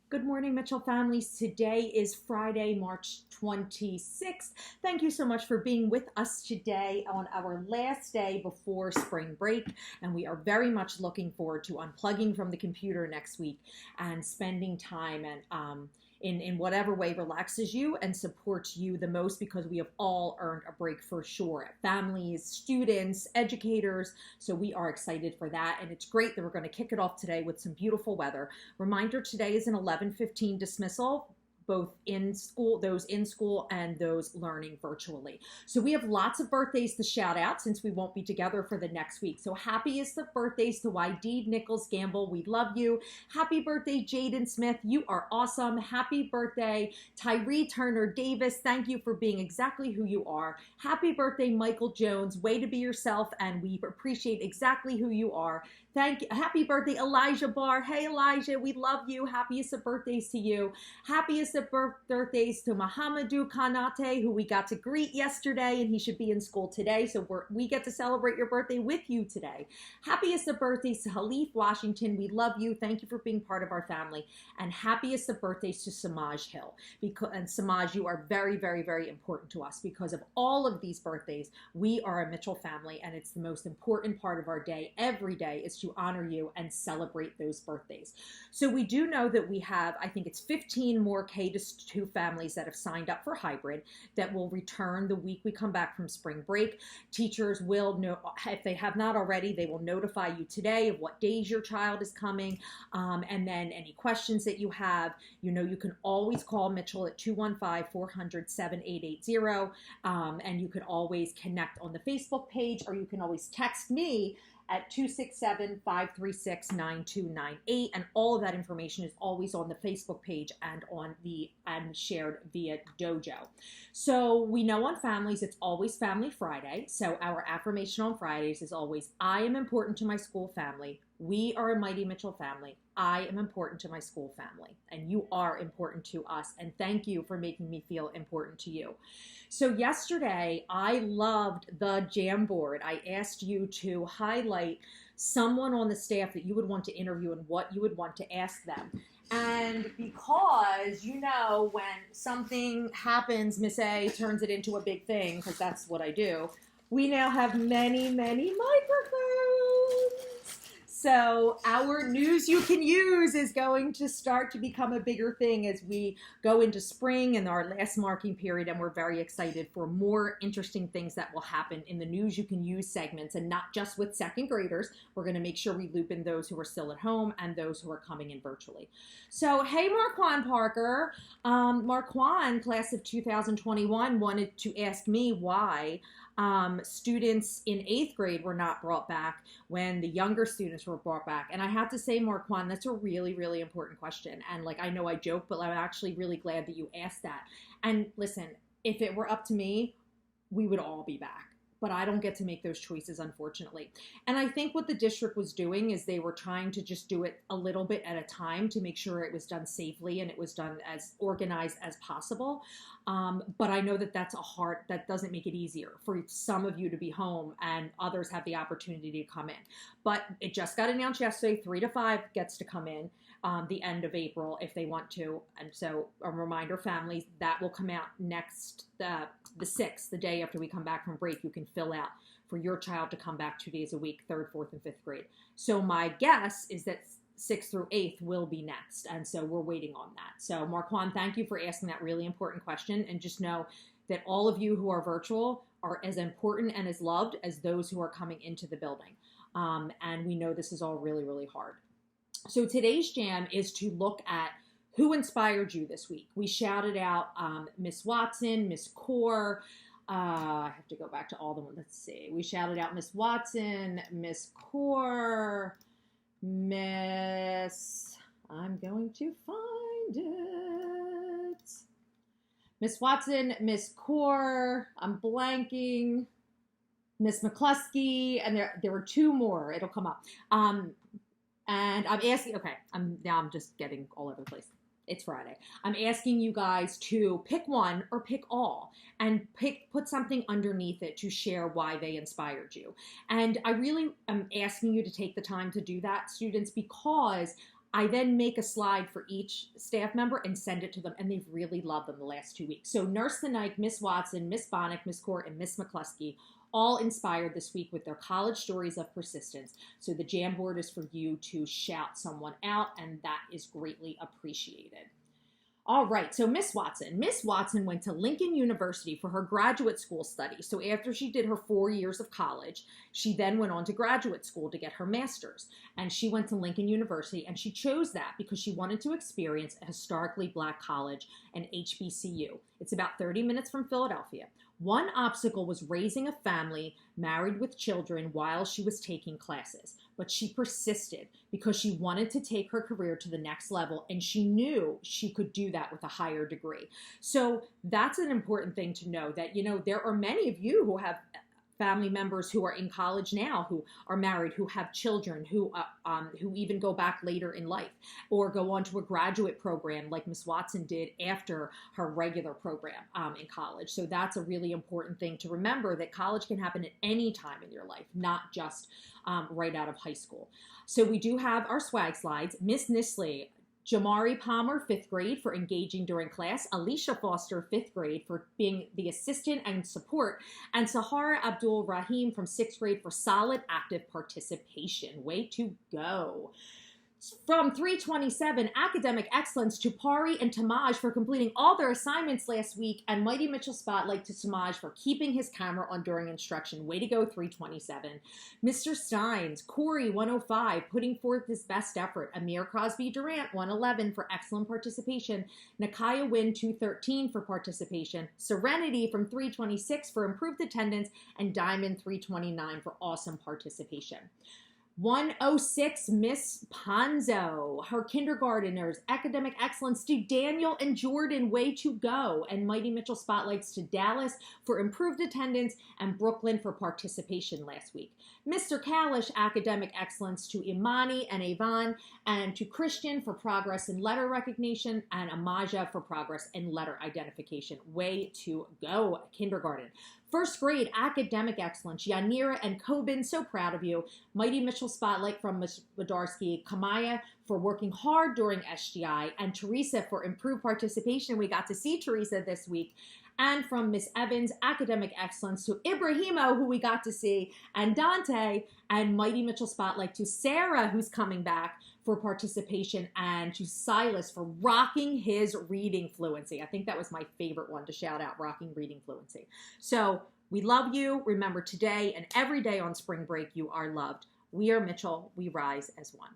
Good morning, Mitchell families. Today is Friday, March 26th. Thank you so much for being with us today on our last day before spring break. And we are very much looking forward to unplugging from the computer next week and spending time in whatever way relaxes you and supports you the most, because we have all earned a break for sure. Families, students, educators. So we are excited for that. And it's great that we're going to kick it off today with some beautiful weather. Reminder, today is an 11:15 dismissal, both in school, those in school and those learning virtually. So we have lots of birthdays to shout out since we won't be together for the next week. So happiest of birthdays to Wydeed Nichols Gamble. We love you. Happy birthday, Jaden Smith. You are awesome. Happy birthday, Tyree Turner Davis. Thank you for being exactly who you are. Happy birthday, Michael Jones. Way to be yourself, and we appreciate exactly who you are. Thank you. Happy birthday, Elijah Barr. Hey, Elijah, we love you. Happiest of birthdays to you. Happiest of birthdays to Mahamadou Kanate, who we got to greet yesterday, and he should be in school today. So we get to celebrate your birthday with you today. Happiest of birthdays to Halif Washington. We love you. Thank you for being part of our family. And happiest of birthdays to Samaj Hill. And Samaj, you are very, very, very important to us because of all of these birthdays. We are a Mitchell family, and it's the most important part of our day. Every day is to honor you and celebrate those birthdays. So we do know that we have, I think it's 15 more K-2 families that have signed up for hybrid that will return the week we come back from spring break. Teachers will know, if they have not already, they will notify you today of what days your child is coming. And then any questions that you have, you can always call Mitchell at 215-400-7880. And you can always connect on the Facebook page, or you can always text me at 267-536-9298. And all of that information is always on the Facebook page and shared via Dojo. So we know on families, it's always Family Friday. So our affirmation on Fridays is always, I am important to my school family. We are a mighty Mitchell family. I am important to my school family, and you are important to us. And thank you for making me feel important to you. So yesterday, I loved the Jamboard. I asked you to highlight someone on the staff that you would want to interview and what you would want to ask them. And because, when something happens, Miss A turns it into a big thing, because that's what I do, we now have many, many microphones. So our news you can use is going to start to become a bigger thing as we go into spring and our last marking period, and we're very excited for more interesting things that will happen in the news you can use segments, and not just with second graders. We're going to make sure we loop in those who are still at home and those who are coming in virtually. So, hey, Marquand Parker. Marquand, class of 2021, wanted to ask me why students in 8th grade were not brought back when the younger students were brought back. And I have to say, Marquand, that's a really, really important question. And I know I joke, but I'm actually really glad that you asked that. And listen, if it were up to me, we would all be back. But I don't get to make those choices, unfortunately. And I think what the district was doing is they were trying to just do it a little bit at a time to make sure it was done safely and it was done as organized as possible. But I know that that doesn't make it easier for some of you to be home and others have the opportunity to come in. But it just got announced yesterday, 3 to 5 gets to come in. The end of April if they want to. And so a reminder, families, that will come out next, the 6th, the day after we come back from break. You can fill out for your child to come back 2 days a week, 3rd, 4th, and 5th grade. So my guess is that 6th through 8th will be next. And so we're waiting on that. So Marquand, thank you for asking that really important question. And just know that all of you who are virtual are as important and as loved as those who are coming into the building. And we know this is all really, really hard. So today's jam is to look at who inspired you this week. We shouted out Miss Watson, Miss Core. I have to go back to all the ones. Let's see. We shouted out Miss Watson, Miss Core, Miss... I'm going to find it. Miss Watson, Miss Core. I'm blanking. Miss McCluskey, and there were 2 more. It'll come up. And I'm asking, okay, I'm just getting all over the place. It's Friday. I'm asking you guys to pick one or pick all and put something underneath it to share why they inspired you. And I really am asking you to take the time to do that, students, because I then make a slide for each staff member and send it to them, and they've really loved them the last 2 weeks. So Nurse the Night, Miss Watson, Miss Bonnick, Miss Court, and Miss McCluskey all inspired this week with their college stories of persistence. So the Jamboard is for you to shout someone out, and that is greatly appreciated. All right, so Miss Watson went to Lincoln University for her graduate school studies. So after she did her 4 years of college, she then went on to graduate school to get her master's. And she went to Lincoln University, and she chose that because she wanted to experience a historically Black college, an HBCU. It's about 30 minutes from Philadelphia. One obstacle was raising a family married with children while she was taking classes, but she persisted because she wanted to take her career to the next level, and she knew she could do that with a higher degree. So that's an important thing to know, that, there are many of you who have family members who are in college now, who are married, who have children, who even go back later in life or go on to a graduate program like Miss Watson did after her regular program in college. So that's a really important thing to remember, that college can happen at any time in your life, not just right out of high school. So we do have our swag slides. Miss Nisley, Jamari Palmer, 5th grade, for engaging during class. Alicia Foster, 5th grade, for being the assistant and support. And Sahara Abdul Rahim from 6th grade for solid active participation. Way to go. From 327, academic excellence to Pari and Tamaj for completing all their assignments last week, and Mighty Mitchell Spotlight to Tamaj for keeping his camera on during instruction. Way to go, 327. Mr. Steins, Corey, 105, putting forth his best effort. Amir Crosby Durant, 111, for excellent participation. Nakaya Wynn, 213, for participation. Serenity from 326 for improved attendance, and Diamond, 329, for awesome participation. 106, Miss Ponzo, her kindergarteners, academic excellence to Daniel and Jordan, way to go. And Mighty Mitchell Spotlights to Dallas for improved attendance, and Brooklyn for participation last week. Mr. Kalish, academic excellence to Imani and Avon, and to Christian for progress in letter recognition, and Amaja for progress in letter identification. Way to go, kindergarten. 1st grade, academic excellence, Yanira and Kobin, so proud of you. Mighty Mitchell Spotlight from Ms. Wadarsky, Kamaya for working hard during SGI, and Teresa for improved participation. We got to see Teresa this week. And from Miss Evans, academic excellence to Ibrahimo, who we got to see, and Dante, and Mighty Mitchell Spotlight to Sarah, who's coming back for participation, and to Silas for rocking his reading fluency. I think that was my favorite one to shout out, rocking reading fluency. So we love you. Remember, today and every day on spring break, you are loved. We are Mitchell. We rise as one.